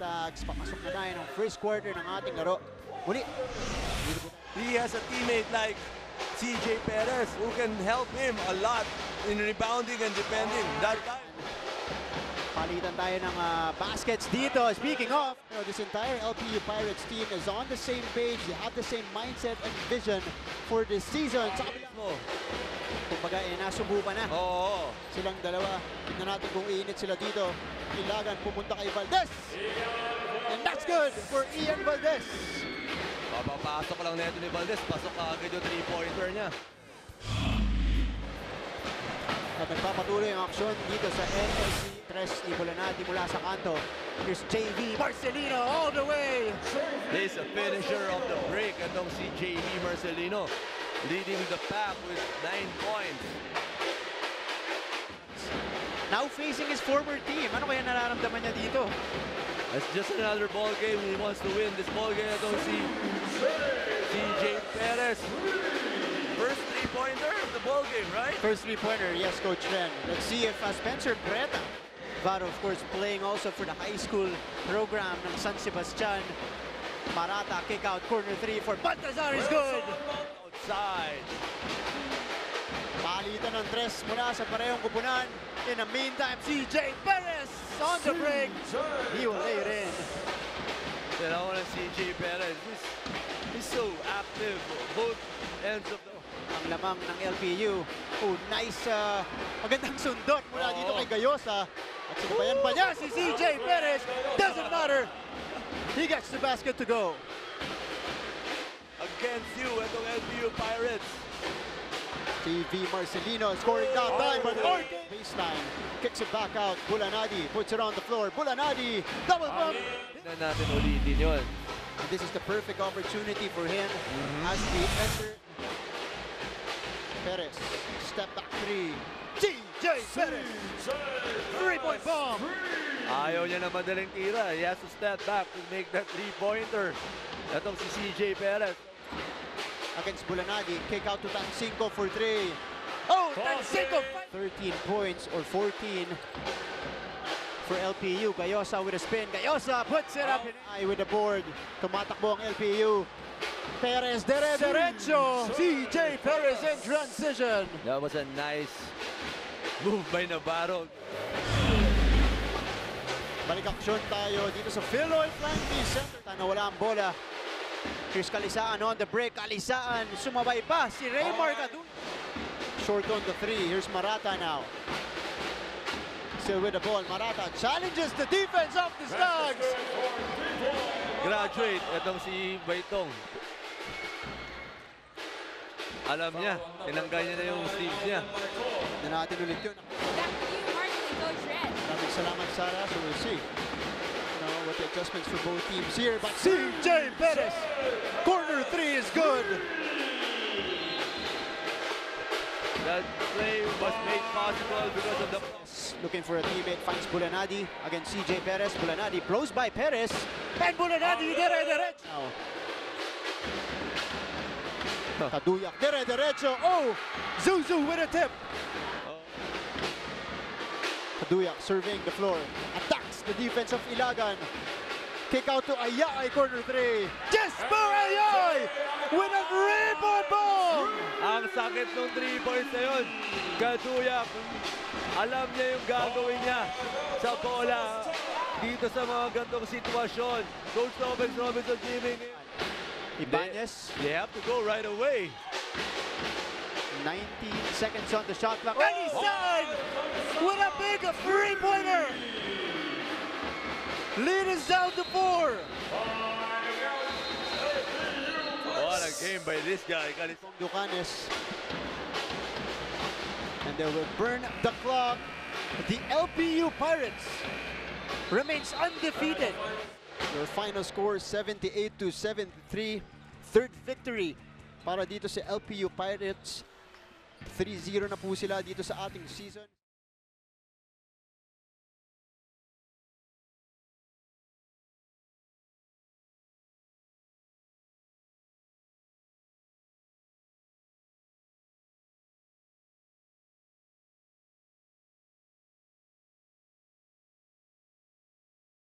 Stags. Papasok na tayo ng first quarter ng ating laro. Muli. He has a teammate like CJ Perez who can help him a lot in rebounding and defending. That time. Palitan tayo ng baskets dito. Speaking of, this entire LPU Pirates team is on the same page. They have the same mindset and vision for this season. Sa kabila mo, kumbaga, nasubukan na. Oo. Silang dalawa. Tignan natin kung iinit sila dito. Ilagan, pumunta kay Valdez. And that's good for Ian Valdez. Papapasok lang neto ni Valdez. Pasok agad yung 3-pointer niya. At nagpapatuloy ang aksyon dito sa NLC. Tres ni Bulanadi mula sa kanto. Here's JV Marcelino all the way. He's a finisher of the break. Itong si JV Marcelino leading the pack with 9 points. Now facing his former team. Ano kaya nararamdaman niya dito? It's just another ball game. He wants to win this ball game. Itong si CJ Perez. First 3-pointer of the ball game, right? First 3-pointer, yes, Coach Ren. Let's see if Spencer Breta, Varo, of course, playing also for the high school program ng San Sebastian. Marata, kick out, corner 3 for Baltazar is good. Outside. Palitan ng tres mula sa parehong kupunan. In the meantime, CJ Perez on the break. He will lay it in. Then I want to see CJ Perez. He's so active, both ends of the... Ang lamang ng LPU. Oh, nice, magandang sundot mula dito kay Gayosa. At sinubayan pa niya si CJ Perez. Doesn't matter. He gets the basket to go. Against you, itong LPU Pirates. TV Marcelino scoring that time, but baseline kicks it back out. Bulanadi puts it on the floor. Bulanadi double bump. Na natin ulitin yun. This is the perfect opportunity for him as we enter. Perez, step back 3. CJ Perez, 3-point bomb. Ayaw niya na madaling tira. He has to step back to make that 3-pointer. Itong si CJ Perez. Against Bulanadi, kick out to Tancinco for 3. Oh, Tancinco! 13 points or 14 for LPU. Gayosa with a spin. Gayosa puts it up with the board. Tumatakbo ang LPU. Perez, derecho. CJ Perez in transition. That was a nice move by Navarro. Balik aksyon tayo dito sa Philoy Frankie Center. Nawala ang bola. Here's Kalisaan on the break. Kalisaan, sumabay pa si Raymar Cadun. Short on the 3. Here's Marata now. Still with the ball. Marata challenges the defense of the Stags. Graduate, itong si Baitong. Alam niya, tinanggal niya na yung sleeves niya. Na natin ulit yun. Back to you, Martin, Coach Red. Maraming salamat, Sarah. So we'll see what the adjustments for both teams here. But CJ Perez, corner 3 is good. That play was made possible because of the... Looking for a teammate, finds Bulanadi against CJ Perez. Bulanadi blows by Perez. And Bulanadi, derecho. Kaduyak, derecho. Oh, Zuzu with a tip. Kaduyak surveying the floor. Attacks the defense of Ilagan. Kick out to Ayay, corner 3. Jesper Ayay with a 3-point bomb. Ang sakit ng 3 points na yun. Kaduyak, alam niya yung gagawin niya sa bola dito sa mga gantong sitwasyon. Coach Robinson giving it. Ibanez. They have to go right away. 19 seconds on the shot clock. And he's done with a big 3-pointer. Lead is down to 4. What a game by this guy. Ducanes. And they will burn the clock. The LPU Pirates remains undefeated. Your final score 78-73. Third victory para dito sa LPU Pirates. 3-0 na po sila dito sa ating season.